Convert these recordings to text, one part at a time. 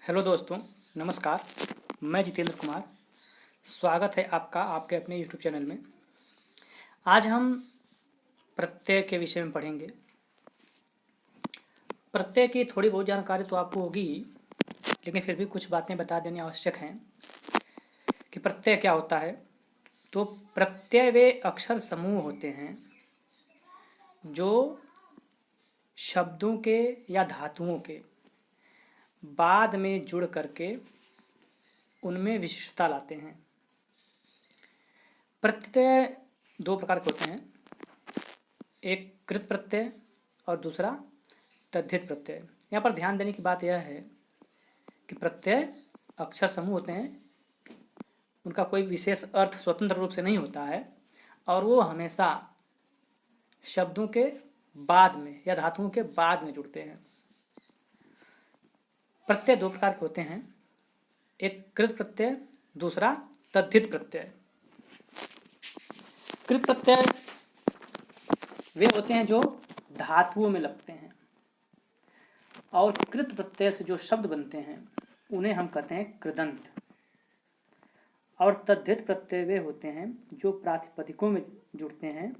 Hello दोस्तों, नमस्कार। मैं जितेंद्र कुमार। स्वागत है आपका आपके अपने यूट्यूब चैनल में। आज हम प्रत्यय के विषय में पढ़ेंगे। प्रत्यय की थोड़ी बहुत जानकारी तो आपको होगी ही, लेकिन फिर भी कुछ बातें बता देनी आवश्यक हैं कि प्रत्यय क्या होता है। तो प्रत्यय वे अक्षर समूह होते हैं जो शब्दों के या धातुओं के बाद में जुड़ करके उनमें विशिष्टता लाते हैं। प्रत्यय दो प्रकार के होते हैं, एक कृत प्रत्यय और दूसरा तद्धित प्रत्यय। यहाँ पर ध्यान देने की बात यह है कि प्रत्यय अक्षर समूह होते हैं, उनका कोई विशेष अर्थ स्वतंत्र रूप से नहीं होता है और वो हमेशा शब्दों के बाद में या धातुओं के बाद में जुड़ते हैं। प्रत्यय दो प्रकार के होते हैं, एक कृत प्रत्यय, दूसरा तद्धित प्रत्यय। कृत प्रत्यय वे होते हैं जो धातुओं में लगते हैं और कृत प्रत्यय से जो शब्द बनते हैं उन्हें हम कहते हैं कृदंत। और तद्धित प्रत्यय वे होते हैं जो प्रातिपदिकों में जुड़ते हैं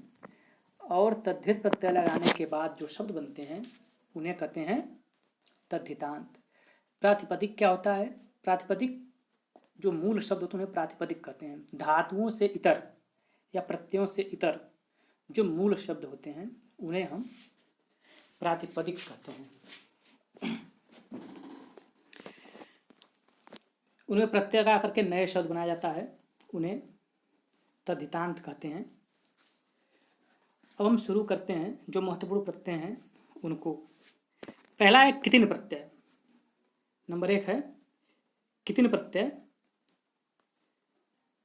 और तद्धित प्रत्यय लगाने के बाद जो शब्द बनते हैं उन्हें कहते हैं तद्धितांत। प्रातिपदिक क्या होता है? प्रातिपदिक जो मूल शब्द होते हैं उन्हें प्रातिपदिक कहते हैं। धातुओं से इतर या प्रत्ययों से इतर जो मूल शब्द होते हैं उन्हें हम प्रातिपदिक कहते हैं। उन्हें प्रत्यय लगा करके नए शब्द बनाया जाता है, उन्हें तद्धितांत कहते हैं। अब हम शुरू करते हैं जो महत्वपूर्ण प्रत्यय हैं उनको। पहला है कितिन प्रत्यय। नंबर एक है कितिन प्रत्यय।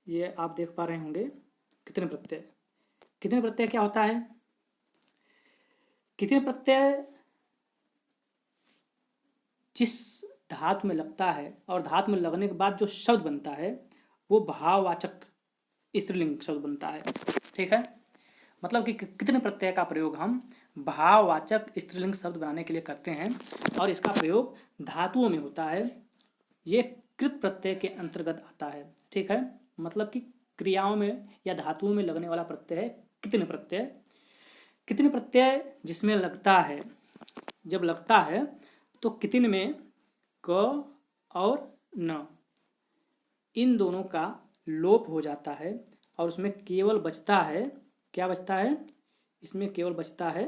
ये आप देख पा रहे होंगे कितिन प्रत्यय। कितिन प्रत्यय क्या होता है? कितिन प्रत्यय जिस धातु में लगता है और धातु में लगने के बाद जो शब्द बनता है वो भाववाचक स्त्रीलिंग शब्द बनता है। ठीक है, मतलब कि कितने प्रत्यय का प्रयोग हम भाववाचक स्त्रीलिंग शब्द बनाने के लिए करते हैं और इसका प्रयोग धातुओं में होता है। ये कृत प्रत्यय के अंतर्गत आता है। ठीक है, मतलब कि क्रियाओं में या धातुओं में लगने वाला प्रत्यय है कितने प्रत्यय। कितने प्रत्यय जिसमें लगता है, जब लगता है तो कितिन में क और न इन दोनों का लोप हो जाता है और उसमें केवल बचता है, क्या बचता है? इसमें केवल बचता है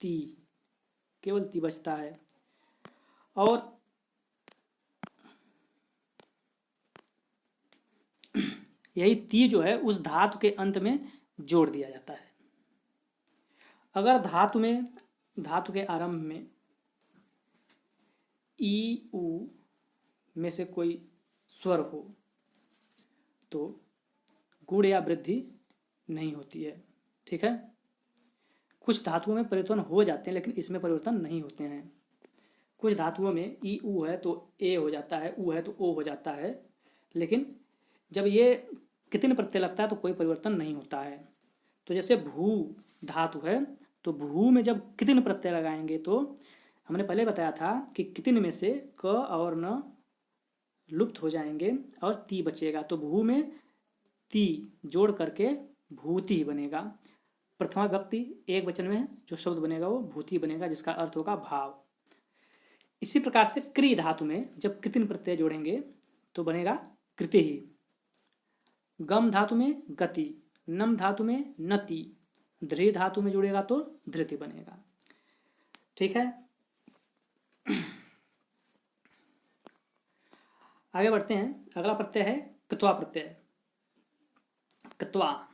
ती, केवल ती बचता है। और यही ती जो है उस धातु के अंत में जोड़ दिया जाता है। अगर धातु के आरंभ में ई उ में से कोई स्वर हो तो गुण या वृद्धि नहीं होती है। ठीक है, कुछ धातुओं में परिवर्तन हो जाते हैं लेकिन इसमें परिवर्तन नहीं होते हैं। कुछ धातुओं में ई उ है तो ए हो जाता है, उ है तो ओ हो जाता है, लेकिन जब ये कितने प्रत्यय लगता है तो कोई परिवर्तन नहीं होता है। तो जैसे भू धातु है तो भू में जब कितने प्रत्यय लगाएंगे तो हमने पहले बताया था कि कितने में से क और न लुप्त हो जाएंगे और ती बचेगा, तो भू में ती जोड़ करके भूति बनेगा। प्रथमा विभक्ति एक वचन में जो शब्द बनेगा वो भूति बनेगा, जिसका अर्थ होगा भाव। इसी प्रकार से क्री धातु में जब कृतिन प्रत्यय जोड़ेंगे तो बनेगा कृति ही। गम धातु में गति, नम धातु में नति, धृ धातु में जुड़ेगा तो धृति बनेगा। ठीक है, आगे बढ़ते हैं। अगला प्रत्यय है कृत्वा प्रत्यय। कृत्वा,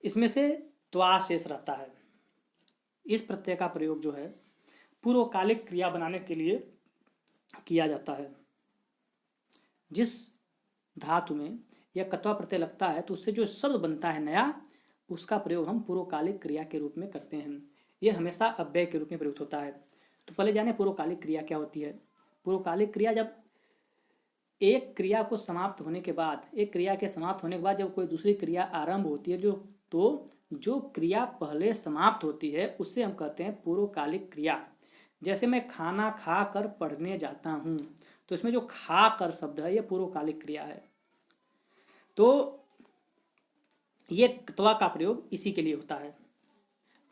इसमें से त्वा शेष रहता है। इस प्रत्यय का प्रयोग जो है पूर्वकालिक क्रिया बनाने के लिए किया जाता है। जिस धातु में यह कृत्वा प्रत्यय लगता है तो उससे जो शब्द बनता है नया, उसका प्रयोग हम पूर्वकालिक क्रिया के रूप में करते हैं। यह हमेशा अव्यय के रूप में प्रयुक्त होता है। तो पहले जाने पूर्वकालिक क्रिया क्या होती है। पूर्वकालिक क्रिया जब एक क्रिया को समाप्त होने के बाद, एक क्रिया के समाप्त होने के बाद जब कोई दूसरी क्रिया आरंभ होती है जो क्रिया पहले समाप्त होती है उसे हम कहते हैं पूर्वकालिक क्रिया। जैसे मैं खाना खा कर पढ़ने जाता हूँ, तो इसमें जो खा कर शब्द है ये पूर्वकालिक क्रिया है। तो ये कत्वा का प्रयोग इसी के लिए होता है।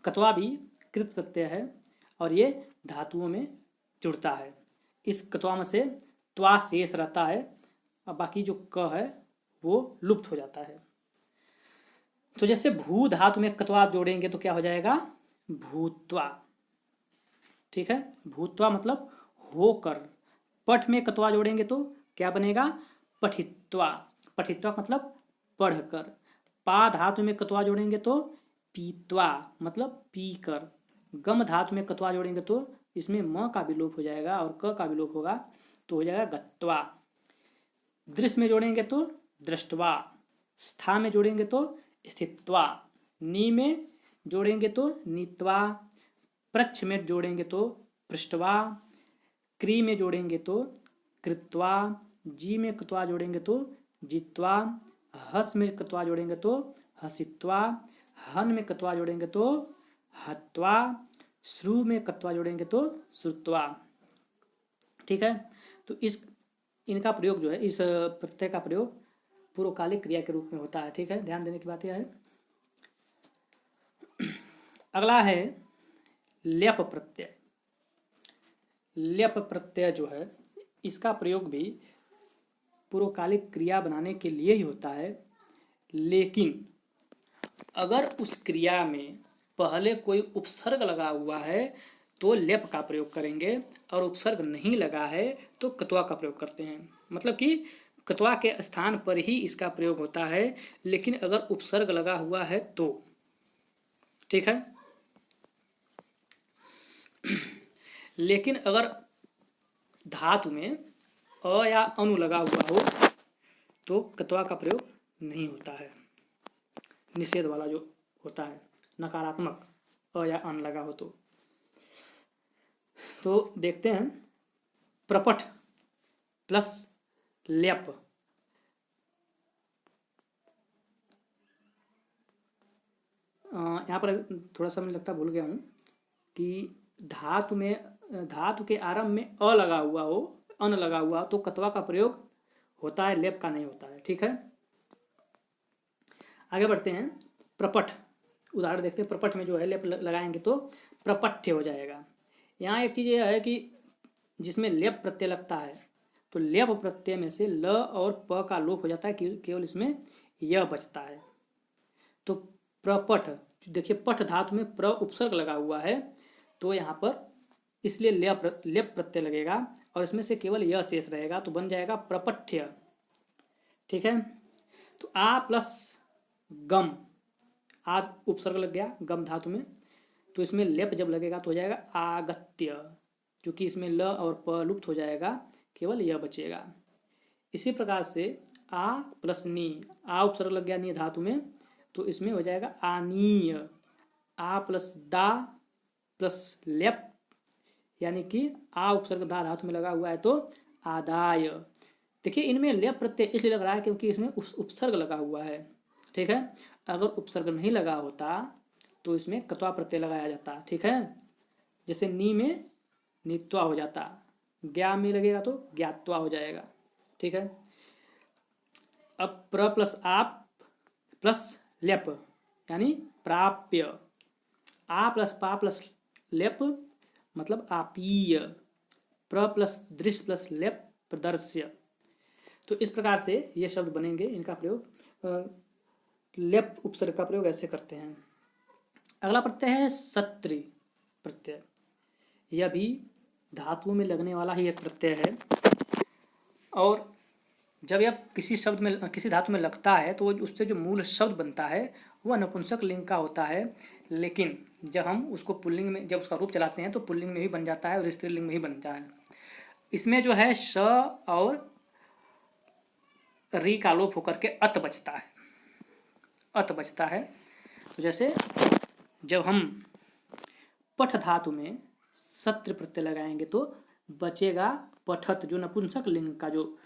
कत्वा भी कृत प्रत्यय है और ये धातुओं में जुड़ता है। इस कत्वा में से त्वा शेष रहता है और बाकी जो क है वो लुप्त हो जाता है। तो जैसे भू धातु में कत्वा जोड़ेंगे तो क्या हो जाएगा, भूत्वा। ठीक है, भूत्वा मतलब होकर। पठ में कत्वा जोड़ेंगे तो क्या बनेगा, पठित्वा। पठित्वा मतलब पढ़कर। पा धातु में कत्वा जोड़ेंगे तो पीत्वा मतलब पीकर। गम धातु में कत्वा जोड़ेंगे तो इसमें म का विलोप हो जाएगा और क का विलोप होगा तो हो जाएगा गत्वा। दृश्य में जोड़ेंगे तो दृष्टवा। स्था में जोड़ेंगे तो स्थित्वा। नी में जोड़ेंगे तो नीत्वा। प्रच्छ में जोड़ेंगे तो पृष्ठवा। क्री में जोड़ेंगे तो कृत्वा। जी में कत्वा जोड़ेंगे तो जित्वा। हस में कत्वा जोड़ेंगे तो हसित्वा। हन में कत्वा जोड़ेंगे तो हत्वा। श्रु में कत्वा जोड़ेंगे तो श्रुत्वा। ठीक है, तो इनका प्रयोग जो है, इस प्रत्यय का प्रयोग पूर्वकालिक क्रिया के रूप में होता है। ठीक है, ध्यान देने की बात यह है। अगला है ल्यप प्रत्यय। ल्यप प्रत्यय जो है इसका प्रयोग भी पूर्वकालिक क्रिया बनाने के लिए ही होता है, लेकिन अगर उस क्रिया में पहले कोई उपसर्ग लगा हुआ है तो ल्यप का प्रयोग करेंगे और उपसर्ग नहीं लगा है तो कत्वा का प्रयोग करते हैं। मतलब कि कत्वा के स्थान पर ही इसका प्रयोग होता है, लेकिन अगर उपसर्ग लगा हुआ है तो। ठीक है, लेकिन अगर धातु में अ या अनु लगा हुआ हो तो कत्वा का प्रयोग नहीं होता है। निषेध वाला जो होता है, नकारात्मक अ या अन लगा हो तो देखते हैं। प्रपठ प्लस ल्यप। यहाँ पर थोड़ा सा मुझे लगता भूल गया हूँ कि धातु के आरंभ में अ लगा हुआ हो, अन लगा हुआ हो तो कत्वा का प्रयोग होता है, लेप का नहीं होता है। ठीक है, आगे बढ़ते हैं। प्रपठ उदाहरण देखते हैं। प्रपठ में जो है लेप लगाएंगे तो प्रपठ्य हो जाएगा। यहाँ एक चीज़ यह है कि जिसमें लेप प्रत्यय लगता है तो लेप प्रत्यय में से ल और प का लोप हो जाता है, केवल इसमें य बचता है। तो प्रपठ, देखिए पठ धातु में प्र उपसर्ग लगा हुआ है तो यहाँ पर इसलिए लेप प्रत्यय लगेगा और इसमें से केवल यह शेष रहेगा तो बन जाएगा प्रपठ्य। ठीक है, तो आ प्लस गम, आ उपसर्ग लग गया गम धातु में तो इसमें लेप जब लगेगा तो हो जाएगा आगत्य, क्योंकि इसमें ल और प लुप्त हो जाएगा, केवल यह बचेगा। इसी प्रकार से आ प्लस नी, आ उपसर्ग लग गया नी धातु में तो इसमें हो जाएगा आनीय। आ प्लस दा प्लस लेप, यानी कि आ उपसर्ग दा धातु में लगा हुआ है तो आदाय। देखिए इनमें लेप प्रत्यय इसलिए लग रहा है क्योंकि इसमें उपसर्ग लगा हुआ है। ठीक है, अगर उपसर्ग नहीं लगा होता तो इसमें कत्वा प्रत्यय लगाया जाता। ठीक है, जैसे नी में नीत्वा हो जाता, ज्ञा में लगेगा तो ज्ञात्वा हो जाएगा। ठीक है, अब प्र प्लस आप प्लस लेप यानी प्राप्य। आ प्लस पा प्लस लेप मतलब आपीय। प्र प्लस दृश्य प्लस लेप प्रदर्श्य। तो इस प्रकार से ये शब्द बनेंगे। इनका प्रयोग लेप उपसर्ग का प्रयोग ऐसे करते हैं। अगला प्रत्यय है सत्री प्रत्यय। यह भी धातुओं में लगने वाला ही एक प्रत्यय है और जब यह किसी धातु में लगता है तो उससे जो मूल शब्द बनता है वह नपुंसक लिंग का होता है, लेकिन जब हम उसको पुल्लिंग में जब उसका रूप चलाते हैं तो पुल्लिंग में भी बन जाता है और स्त्रीलिंग में ही बनता है। इसमें जो है श और री का लोप होकर के अत बचता है, अत बचता है। तो जैसे जब हम पठ धातु में सत्र प्रत्यय लगाएंगे तो बचेगा पठत, जो नपुंसक लिंग का जो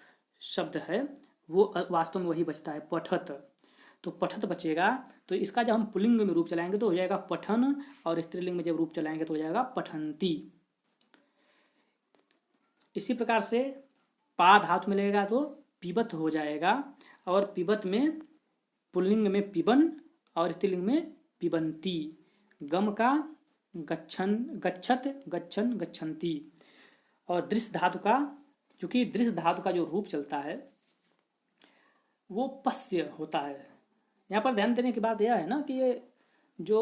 शब्द है वो वास्तव में वही बचता है पठत। तो पठत बचेगा तो इसका जब हम पुल्लिंग में रूप चलाएंगे तो हो जाएगा पठन और स्त्रीलिंग में जब रूप चलाएंगे तो हो जाएगा पठंती। इसी प्रकार से पा धातु में लगेगा तो पिबत हो जाएगा, और पिबत में पुल्लिंग में पिबन और स्त्रीलिंग में पिबंती। गम का गच्छन, गच्छत, गच्छन, गच्छन्ति। और दृश्य धातु का, चूंकि दृश्य धातु का जो रूप चलता है वो पश्य होता है। यहाँ पर ध्यान देने की बात यह है ना कि ये जो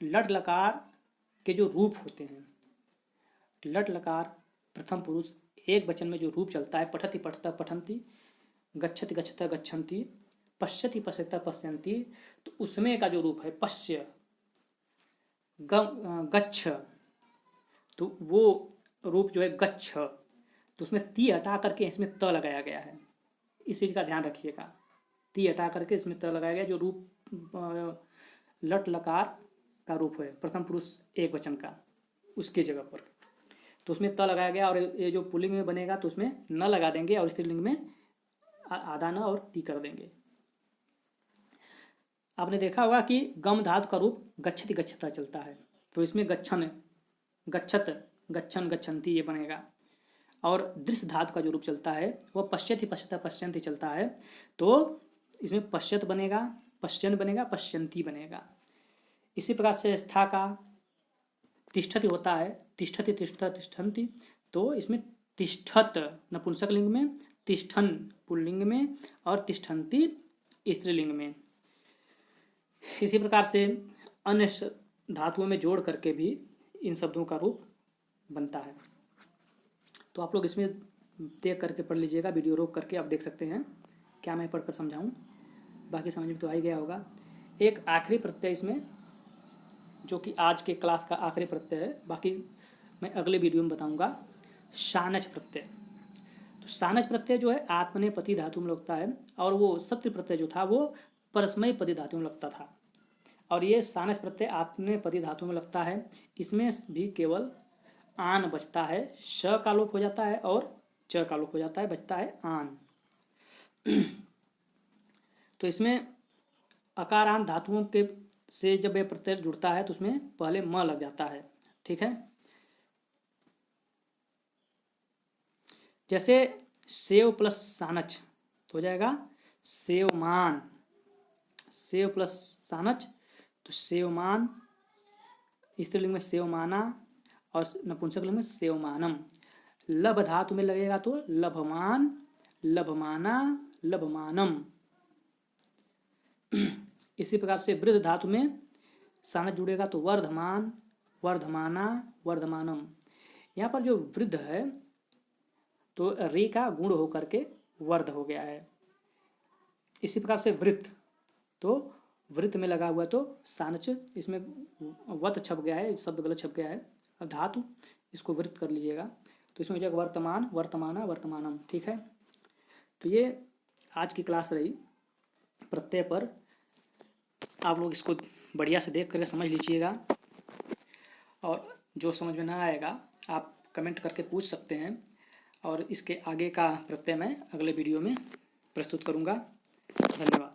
लट लकार के जो रूप होते हैं, लट लकार प्रथम पुरुष एक वचन में जो रूप चलता है, पठति पठता पठन्ति, गच्छति गच्छता गच्छन्ति, पश्यति पश्यता पश्यन्ति, तो उसमें का जो रूप है पश्य, गच्छ, तो वो रूप जो है गच्छ, तो उसमें ती हटा करके इसमें त लगाया गया है। इस चीज़ का ध्यान रखिएगा, ती हटा करके इसमें त लगाया गया, जो रूप लट लकार का रूप है प्रथम पुरुष एक वचन का, उसके जगह पर तो उसमें त लगाया गया। और ये जो पुल्लिंग में बनेगा तो उसमें न लगा देंगे और स्त्रीलिंग में आधा न और ती कर देंगे। आपने देखा होगा कि गम धातु का रूप गच्छति गच्छता चलता है, तो इसमें गच्छन, गच्छत, गच्छन, गच्छन्ति ये बनेगा। और दृश्य धातु का जो रूप चलता है वह पश्यति पश्यता पश्यन्ति चलता है, तो इसमें पश्यत बनेगा, पश्यन बनेगा, पश्यन्ति बनेगा। इसी प्रकार से स्था का तिष्ठति होता है, तिष्ठति तिष्ठा तिष्ठन्ति, तो इसमें तिष्ठत नपुंसक लिंग में, तिष्ठन पुल्लिंग में और तिष्ठन्ति स्त्रीलिंग में। इसी प्रकार से अन्य धातुओं में जोड़ करके भी इन शब्दों का रूप बनता है। तो आप लोग इसमें देख करके पढ़ लीजिएगा, वीडियो रोक करके आप देख सकते हैं, क्या मैं पढ़कर समझाऊं, बाकी समझ में तो आ ही गया होगा। एक आखिरी प्रत्यय इसमें, जो कि आज के क्लास का आखिरी प्रत्यय है, बाकी मैं अगले वीडियो में बताऊंगा, शानच प्रत्यय। तो शानच प्रत्यय जो है आत्मनेपदी धातु में लगता है, और वो सत्य प्रत्यय जो था वो परस्मैपदी धातु में लगता था, और ये शानच प्रत्यय आत्मनेपदी धातु में लगता है। इसमें भी केवल आन बचता है, श का लोप हो जाता है और च का लोप हो जाता है, बचता है आन। तो इसमें अकारांत धातुओं के से जब यह प्रत्यय जुड़ता है तो उसमें पहले म लग जाता है, ठीक है। जैसे सेव प्लस सानच तो हो जाएगा सेवमान, सेव प्लस सानच तो सेवमान, स्त्रीलिंग में सेवमाना और नपुंसक लिंग में सेवमानम। लभ धातु में लगेगा तो लभमान, लभमाना, लभमानम। इसी प्रकार से वृद्ध धातु में सानच जुड़ेगा तो वर्धमान, वर्धमाना, वर्धमानम। यहाँ पर जो वृद्ध है तो रे का गुण होकर के वर्ध हो गया है। इसी प्रकार से वृत्त, तो वृत्त में लगा हुआ तो सानच, इसमें वत छप गया है, शब्द गलत छप गया है, धातु इसको वृत्त कर लीजिएगा, तो इसमें हो जाएगा वर्तमान, वर्तमाना, वर्तमानम, ठीक है। तो ये आज की क्लास रही प्रत्यय पर। आप लोग इसको बढ़िया से देख करके समझ लीजिएगा, और जो समझ में ना आएगा आप कमेंट करके पूछ सकते हैं, और इसके आगे का प्रत्यय मैं अगले वीडियो में प्रस्तुत करूँगा। धन्यवाद।